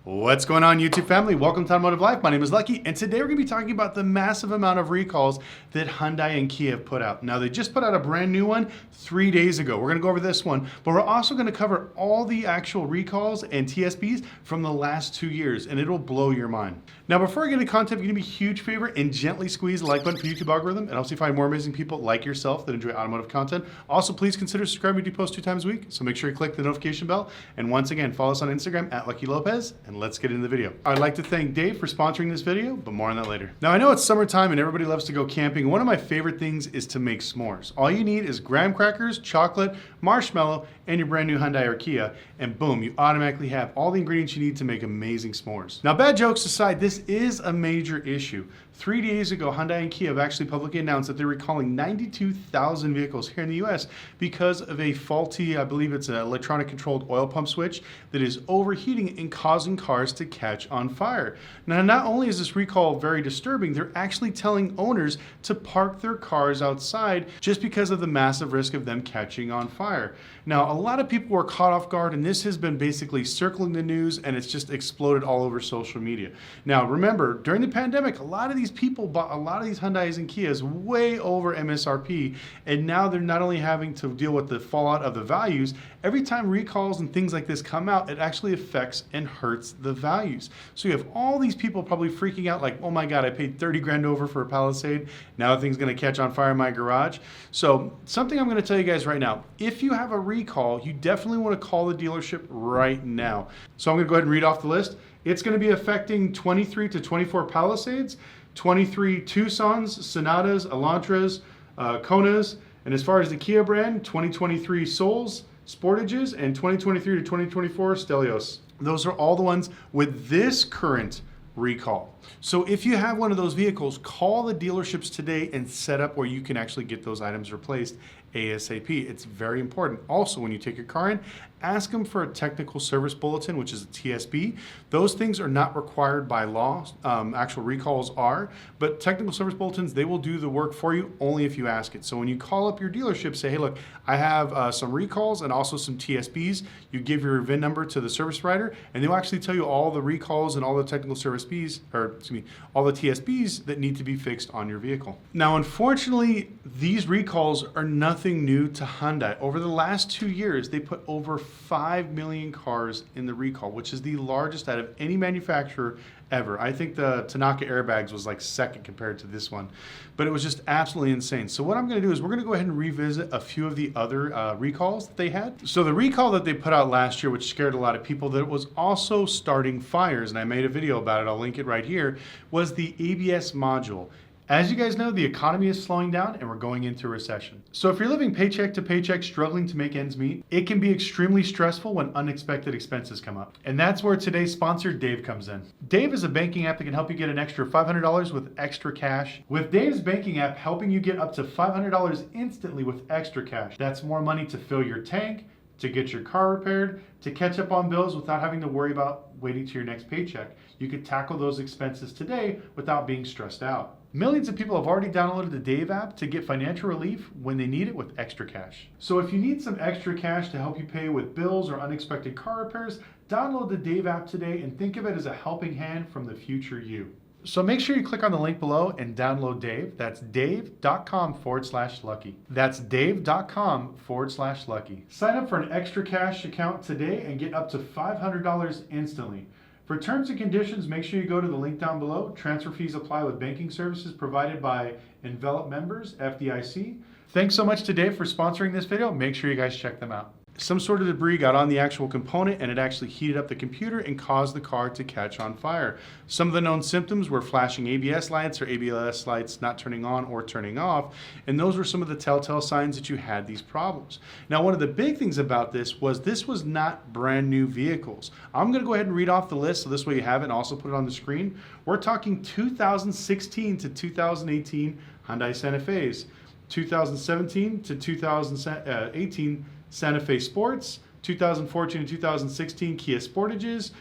What's going on, YouTube family? Welcome to Automotive Life. My name is Lucky, and today we're going to be talking about the massive amount of recalls that Hyundai and Kia have put out. Now, they just put out a brand new one 3 days ago. We're going to go over this one, but we're also going to cover all the actual recalls and TSBs from the last 2 years, and it'll blow your mind. Now, before I get into content, give me a huge favor and gently squeeze the like button for YouTube algorithm and helps you find more amazing people like yourself that enjoy automotive content. Also, please consider subscribing. We do post 2 times a week, so make sure you click the notification bell. And once again, follow us on Instagram at Lucky Lopez, and let's get into the video. I'd like to thank Dave for sponsoring this video, but more on that later. Now, I know it's summertime and everybody loves to go camping. One of my favorite things is to make s'mores. All you need is graham crackers, chocolate, marshmallow, and your brand new Hyundai or Kia, and boom, you automatically have all the ingredients you need to make amazing s'mores. Now, bad jokes aside, this is a major issue. 3 days ago, Hyundai and Kia have actually publicly announced that they're recalling 92,000 vehicles here in the US because of a faulty, I believe it's an electronic controlled oil pump switch that is overheating and causing cars to catch on fire. Now, not only is this recall very disturbing, they're actually telling owners to park their cars outside just because of the massive risk of them catching on fire. Now, a lot of people were caught off guard, and this has been basically circling the news, and it's just exploded all over social media. Now, remember, during the pandemic, a lot of these people bought a lot of these Hyundais and Kias way over MSRP, and now they're not only having to deal with the fallout of the values, every time recalls and things like this come out, it actually affects and hurts the values. So you have all these people probably freaking out like, oh my God, I paid 30 grand over for a Palisade. Now the thing's gonna catch on fire in my garage. So something I'm gonna tell you guys right now, if you have a recall, you definitely wanna call the dealership right now. So I'm gonna go ahead and read off the list. It's gonna be affecting 23 to 24 Palisades, 23 Tucsons, Sonatas, Elantras, Konas, and as far as the Kia brand, 2023 Souls, Sportages, and 2023 to 2024 Stelios. Those are all the ones with this current recall. So if you have one of those vehicles, call the dealerships today and set up where you can actually get those items replaced ASAP. It's very important. Also, when you take your car in, ask them for a technical service bulletin, which is a TSB. Those things are not required by law. Actual recalls are, but technical service bulletins, they will do the work for you only if you ask it. So when you call up your dealership, say, hey, look, I have some recalls and also some TSBs. You give your VIN number to the service provider, and they'll actually tell you all the recalls and all the technical service Bs, or excuse me, all the TSBs that need to be fixed on your vehicle. Now, unfortunately, these recalls are nothing new to Hyundai. Over the last 2 years, they put over 5 million cars in the recall, which is the largest out of any manufacturer ever. I think the Tanaka airbags was like second compared to this one, but it was just absolutely insane. So what I'm going to do is we're going to go ahead and revisit a few of the other recalls that they had. So the recall that they put out last year, which scared a lot of people, that it was also starting fires, and I made a video about it, I'll link it right here, was the ABS module. As you guys know, the economy is slowing down and we're going into a recession. So if you're living paycheck to paycheck, struggling to make ends meet, it can be extremely stressful when unexpected expenses come up. And that's where today's sponsor, Dave, comes in. Dave is a banking app that can help you get an extra $500 with extra cash. With Dave's banking app helping you get up to $500 instantly with extra cash. That's more money to fill your tank, to get your car repaired, to catch up on bills without having to worry about waiting to your next paycheck. You could tackle those expenses today without being stressed out. Millions of people have already downloaded the Dave app to get financial relief when they need it with extra cash. So if you need some extra cash to help you pay with bills or unexpected car repairs, download the Dave app today and think of it as a helping hand from the future you. So make sure you click on the link below and download Dave. That's dave.com/lucky. That's dave.com/lucky. Sign up for an extra cash account today and get up to $500 instantly. For terms and conditions, make sure you go to the link down below. Transfer fees apply with banking services provided by Envelop members, FDIC. Thanks so much to Dave for sponsoring this video. Make sure you guys check them out. Some sort of debris got on the actual component and it actually heated up the computer and caused the car to catch on fire. Some of the known symptoms were flashing ABS lights or ABS lights not turning on or turning off, and those were some of the telltale signs that you had these problems. Now, one of the big things about this was not brand new vehicles. I'm gonna go ahead and read off the list so this way you have it and also put it on the screen. We're talking 2016 to 2018 Hyundai Santa Fe's, 2017 to 2018 Santa Fe Sports, 2014 and 2016 Kia Sportages,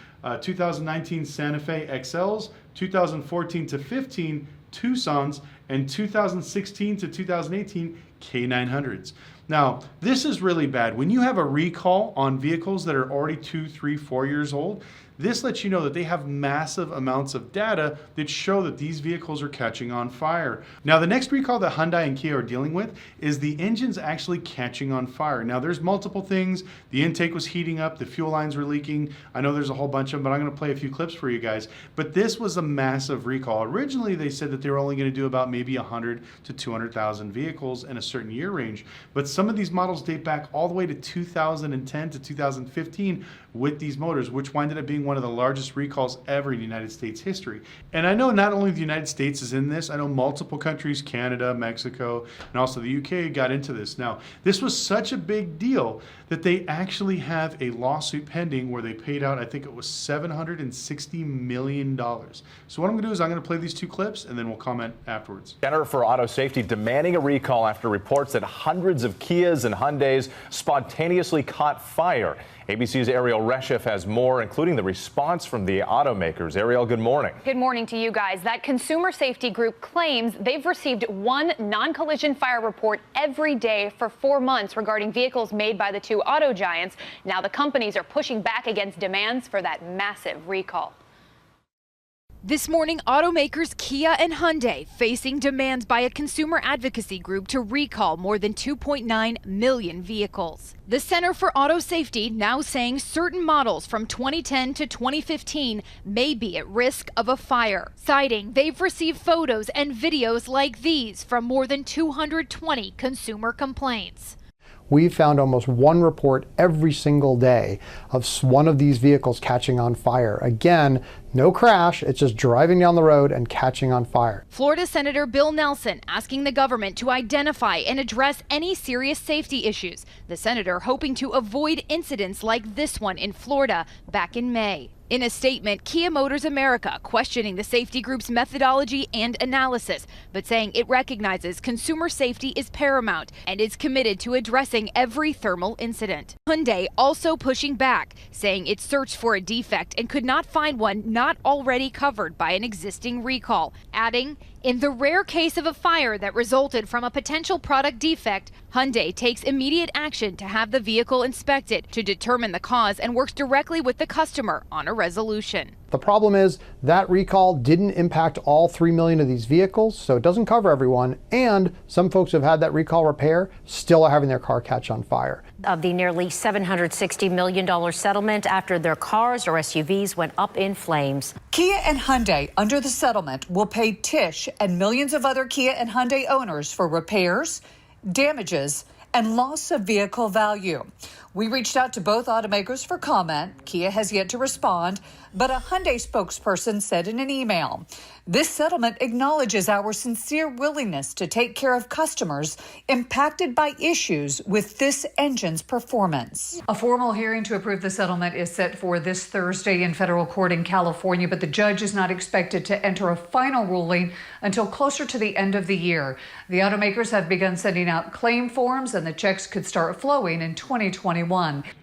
2019 Santa Fe XLs, 2014 to 15 Tucsons, and 2016 to 2018 K900s. Now, this is really bad. When you have a recall on vehicles that are already 2, 3, 4 years old, This lets you know that they have massive amounts of data that show that these vehicles are catching on fire. Now, the next recall that Hyundai and Kia are dealing with is the engines actually catching on fire. Now, there's multiple things. The intake was heating up, the fuel lines were leaking. I know there's a whole bunch of them, but I'm going to play a few clips for you guys. But this was a massive recall. Originally, they said that they were only going to do about maybe 100 to 200,000 vehicles in a certain year range. But some of these models date back all the way to 2010 to 2015 with these motors, which winded up being one of the largest recalls ever in United States history. And I know not only the United States is in this, I know multiple countries, Canada, Mexico, and also the UK got into this. Now, this was such a big deal that they actually have a lawsuit pending where they paid out, I think it was $760 million. So what I'm gonna do is I'm gonna play these two clips and then we'll comment afterwards. Center for Auto Safety demanding a recall after reports that hundreds of Kias and Hyundais spontaneously caught fire. ABC's Ariel Reshef has more, including the response from the automakers. Ariel, good morning. Good morning to you guys. That consumer safety group claims they've received one non-collision fire report every day for 4 months regarding vehicles made by the two auto giants. Now the companies are pushing back against demands for that massive recall. This morning, automakers Kia and Hyundai facing demands by a consumer advocacy group to recall more than 2.9 million vehicles. The Center for Auto Safety now saying certain models from 2010 to 2015 may be at risk of a fire, citing they've received photos and videos like these from more than 220 consumer complaints. We've found almost one report every single day of one of these vehicles catching on fire. Again, no crash, it's just driving down the road and catching on fire. Florida Senator Bill Nelson asking the government to identify and address any serious safety issues. The senator hoping to avoid incidents like this one in Florida back in May. In a statement, Kia Motors America questioning the safety group's methodology and analysis, but saying it recognizes consumer safety is paramount and is committed to addressing every thermal incident. Hyundai also pushing back, saying it searched for a defect and could not find one not already covered by an existing recall, adding, in the rare case of a fire that resulted from a potential product defect, Hyundai takes immediate action to have the vehicle inspected to determine the cause and works directly with the customer on a resolution. The problem is that recall didn't impact all 3 million of these vehicles, so it doesn't cover everyone, and some folks who have had that recall repair still are having their car catch on fire. Of the nearly $760 million settlement after their cars or SUVs went up in flames. Kia and Hyundai, under the settlement, will pay Tish and millions of other Kia and Hyundai owners for repairs, damages, and loss of vehicle value. We reached out to both automakers for comment. Kia has yet to respond, but a Hyundai spokesperson said in an email, "This settlement acknowledges our sincere willingness to take care of customers impacted by issues with this engine's performance." A formal hearing to approve the settlement is set for this Thursday in federal court in California, but the judge is not expected to enter a final ruling until closer to the end of the year. The automakers have begun sending out claim forms, and the checks could start flowing in 2021.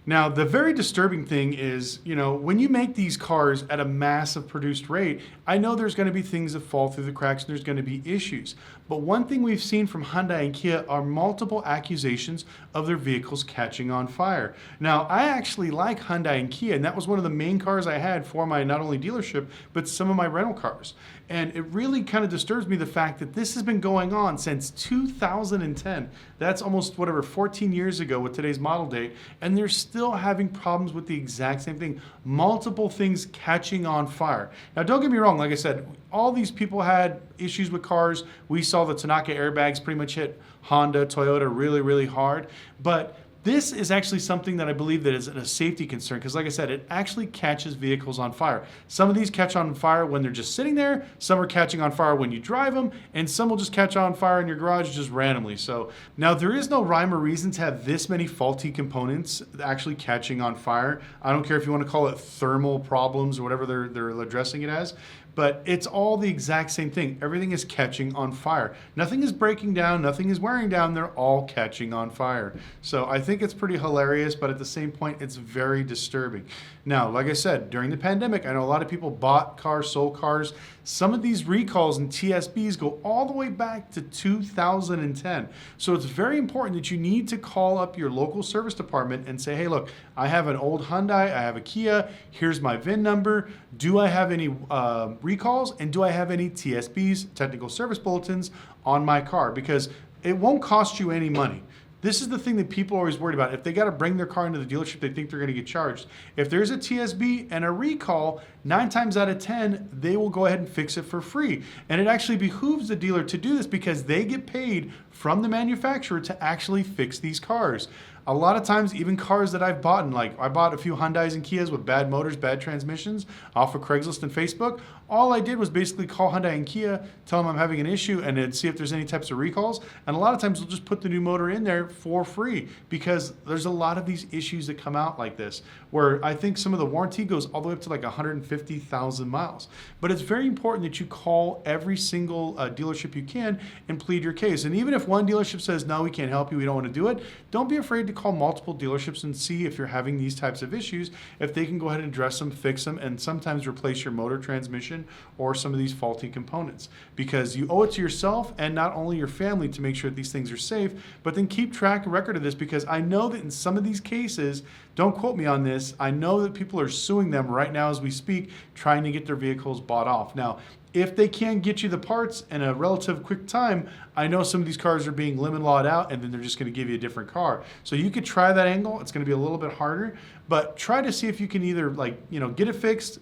Now, the very disturbing thing is, when you make these cars at a massive produced rate, I know there's going to be things that fall through the cracks and there's going to be issues. But one thing we've seen from Hyundai and Kia are multiple accusations of their vehicles catching on fire. Now, I actually like Hyundai and Kia, and that was one of the main cars I had for my not only dealership, but some of my rental cars. And it really kind of disturbs me the fact that this has been going on since 2010. That's almost 14 years ago with today's model date, and they're still having problems with the exact same thing. Multiple things catching on fire. Now, don't get me wrong, like I said, all these people had issues with cars. We saw the Tanaka airbags pretty much hit Honda, Toyota really, really hard. But this is actually something that I believe that is a safety concern, because like I said, it actually catches vehicles on fire. Some of these catch on fire when they're just sitting there, some are catching on fire when you drive them, and some will just catch on fire in your garage just randomly. So now there is no rhyme or reason to have this many faulty components actually catching on fire. I don't care if you want to call it thermal problems or whatever they're addressing it as, but it's all the exact same thing. Everything is catching on fire. Nothing is breaking down, nothing is wearing down, they're all catching on fire. So I think think it's pretty hilarious, but at the same point, it's very disturbing. Now, like I said, during the pandemic, I know a lot of people bought cars, sold cars. Some of these recalls and TSBs go all the way back to 2010. So it's very important that you need to call up your local service department and say, hey, look, I have an old Hyundai, I have a Kia, here's my VIN number. Do I have any recalls, and do I have any TSBs, technical service bulletins, on my car? Because it won't cost you any money. This is the thing that people are always worried about. If they got to bring their car into the dealership, they think they're going to get charged. If there's a TSB and a recall, 9 times out of 10, they will go ahead and fix it for free. And it actually behooves the dealer to do this because they get paid from the manufacturer to actually fix these cars. A lot of times, even cars that I've bought, like I bought a few Hyundais and Kias with bad motors, bad transmissions off of Craigslist and Facebook. All I did was basically call Hyundai and Kia, tell them I'm having an issue, and then see if there's any types of recalls. And a lot of times they'll just put the new motor in there for free because there's a lot of these issues that come out like this, where I think some of the warranty goes all the way up to like 150,000 miles. But it's very important that you call every single dealership you can and plead your case. And even if one dealership says, no, we can't help you, we don't want to do it, don't be afraid to call multiple dealerships and see if you're having these types of issues, if they can go ahead and address them, fix them, and sometimes replace your motor, transmission, or some of these faulty components. Because you owe it to yourself and not only your family to make sure that these things are safe, but then keep track and record of this, because I know that in some of these cases, don't quote me on this, I know that people are suing them right now as we speak, trying to get their vehicles bought off. Now, if they can get you the parts in a relative quick time, I know some of these cars are being limit lawed out and then they're just going to give you a different car. So you could try that angle. It's going to be a little bit harder, but try to see if you can either get it fixed,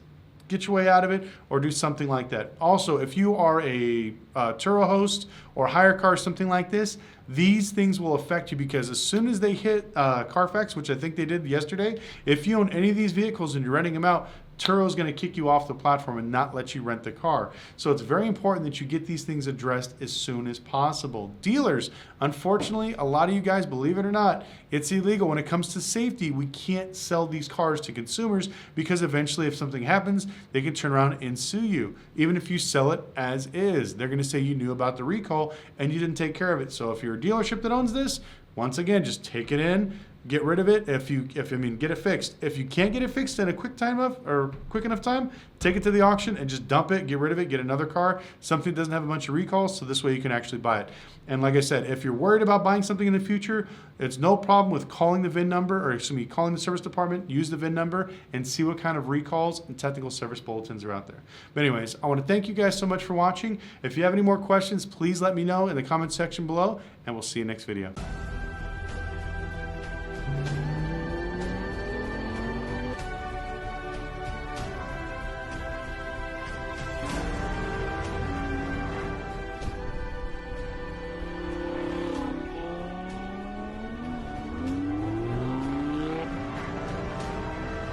get your way out of it, or do something like that. Also, if you are a Turo host or hire car, something like this, these things will affect you because as soon as they hit Carfax, which I think they did yesterday, if you own any of these vehicles and you're renting them out, Turo is going to kick you off the platform and not let you rent the car. So it's very important that you get these things addressed as soon as possible. Dealers, unfortunately, a lot of you guys, believe it or not, it's illegal. When it comes to safety, we can't sell these cars to consumers because eventually if something happens, they can turn around and sue you. Even if you sell it as is, they're going to say you knew about the recall and you didn't take care of it. So if you're a dealership that owns this, once again, just take it in, get rid of it. Get it fixed. If you can't get it fixed in a quick enough time, take it to the auction and just dump it, get rid of it, get another car, something that doesn't have a bunch of recalls, so this way you can actually buy it. And like I said, if you're worried about buying something in the future, it's no problem with calling the VIN number, or calling the service department, use the VIN number, and see what kind of recalls and technical service bulletins are out there. But anyways, I want to thank you guys so much for watching. If you have any more questions, please let me know in the comment section below, and we'll see you next video.